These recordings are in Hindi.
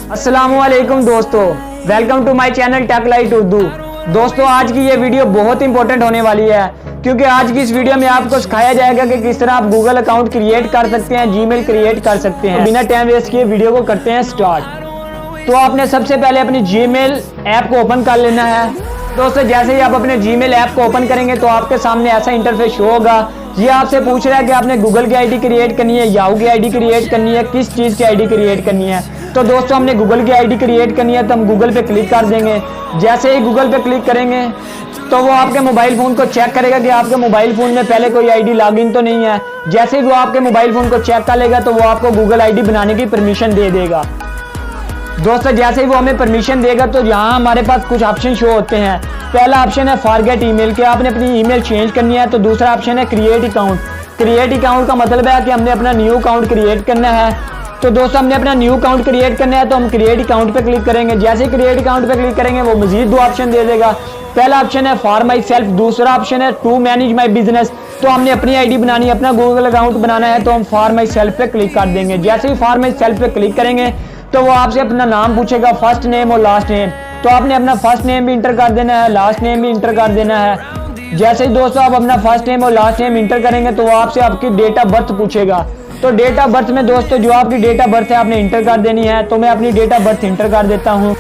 अस्सलामुअलैकुम दोस्तों, welcome to my channel tech light Urdu. दोस्तों, आज की ये वीडियो बहुत इंपॉर्टेंट होने वाली है क्योंकि आज की इस वीडियो में आपको सिखाया जाएगा कि किस तरह आप गूगल अकाउंट क्रिएट कर सकते हैं, जीमेल क्रिएट कर सकते हैं। बिना टाइम वेस्ट किए वीडियो को करते हैं स्टार्ट। तो आपने सबसे पहले अपनी जीमेल ऐप को ओपन कर लेना है। दोस्तों, जैसे ही आप अपने जीमेल ऐप को ओपन करेंगे तो आपके सामने ऐसा इंटरफेस शो होगा। ये आपसे पूछ रहा है कि आपने गूगल की आईडी क्रिएट करनी है, याहू की आईडी क्रिएट करनी है, किस चीज़ की आईडी क्रिएट करनी है। तो दोस्तों, हमने गूगल की आईडी क्रिएट करनी है तो हम गूगल पे क्लिक कर देंगे। जैसे ही गूगल पे क्लिक करेंगे तो वो आपके मोबाइल फ़ोन को चेक करेगा कि आपके मोबाइल फ़ोन में पहले कोई आईडी लॉगिन तो नहीं है। जैसे ही वो आपके मोबाइल फ़ोन को चेक कर लेगा तो वो आपको गूगल आईडी बनाने की परमिशन दे देगा। दोस्तों, जैसे ही वो हमें परमिशन देगा तो यहाँ हमारे पास कुछ ऑप्शन शो होते हैं। पहला ऑप्शन है फॉरगेट ईमेल, कि आपने अपनी ईमेल चेंज करनी है। तो दूसरा ऑप्शन है क्रिएट अकाउंट। क्रिएट अकाउंट का मतलब है कि हमने अपना न्यू अकाउंट क्रिएट करना है। तो दोस्तों, हमने अपना न्यू अकाउंट क्रिएट करना है तो हम क्रिएट अकाउंट पे क्लिक करेंगे। जैसे क्रिएट अकाउंट पे क्लिक करेंगे वो मजीद दो ऑप्शन दे देगा। पहला ऑप्शन है फॉर माई सेल्फ, दूसरा ऑप्शन है टू मैनेज माई बिजनेस। तो हमने अपनी आईडी बनानी है, अपना गूगल अकाउंट बनाना है तो हम फॉर माई सेल्फ पे क्लिक कर देंगे। जैसे ही फॉर माई सेल्फ पे क्लिक करेंगे तो वो आपसे अपना नाम पूछेगा, फर्स्ट नेम और लास्ट नेम। तो आपने अपना फर्स्ट नेम भी इंटर कर देना है, लास्ट नेम भी इंटर कर देना है। जैसे ही दोस्तों आप अपना फर्स्ट नेम और लास्ट नेम इंटर करेंगे तो वो आपसे आपकी डेट ऑफ बर्थ पूछेगा। तो डेट ऑफ बर्थ में दोस्तों जो आपकी डेट ऑफ बर्थ है आपने इंटर कर देनी है। तो मैं अपनी डेट ऑफ बर्थ इंटर कर देता हूँ।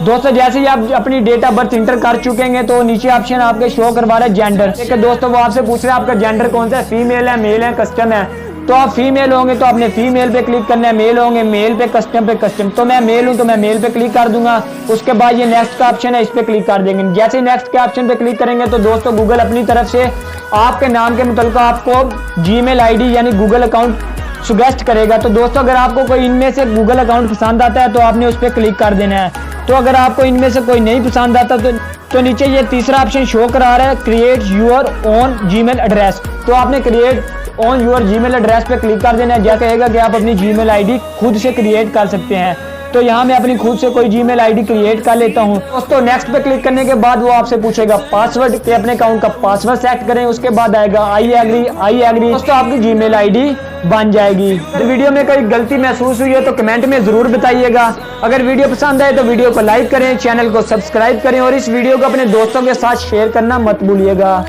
दोस्तों, जैसे ही आप अपनी डेट ऑफ बर्थ इंटर कर चुकेंगे तो नीचे ऑप्शन आपके शो करवा रहा है जेंडर। ठीक है दोस्तों, वो आपसे पूछ रहा है आपका जेंडर कौन सा है, फीमेल है, मेल है, कस्टम है। तो आप फीमेल होंगे तो आपने फीमेल पे क्लिक करना है, मेल होंगे मेल पे, कस्टम पे कस्टम। तो मैं मेल हूं तो मैं मेल पे क्लिक कर दूंगा। उसके बाद ये नेक्स्ट का ऑप्शन है, इस पे क्लिक कर देंगे। जैसे नेक्स्ट के ऑप्शन पे क्लिक करेंगे तो दोस्तों गूगल अपनी तरफ से आपके नाम के मुताबिक आपको जीमेल आईडी यानी गूगल अकाउंट सजेस्ट करेगा। तो दोस्तों, अगर आपको कोई इनमें से गूगल अकाउंट पसंद आता है तो आपने उस पर क्लिक कर देना है। तो अगर आपको इनमें से कोई नहीं पसंद आता तो नीचे ये तीसरा ऑप्शन शो करा रहा है create your own Gmail address. तो आपने create on your Gmail address पे क्लिक कर देना है। जैसे कहेगा कि आप अपनी जीमेल आईडी खुद से क्रिएट कर सकते हैं। तो यहाँ मैं अपनी खुद से कोई जीमेल आईडी क्रिएट कर लेता हूँ। दोस्तों, नेक्स्ट पे क्लिक करने के बाद वो आपसे पूछेगा पासवर्ड, के अपने अकाउंट का पासवर्ड सेट करें। उसके बाद आएगा आई एग्री। दोस्तों, आपकी जीमेल आईडी बन जाएगी। तो वीडियो में कोई गलती महसूस हुई है तो कमेंट में जरूर बताइएगा। अगर वीडियो पसंद आए तो वीडियो को लाइक करें, चैनल को सब्सक्राइब करें और इस वीडियो को अपने दोस्तों के साथ शेयर करना मत भूलिएगा।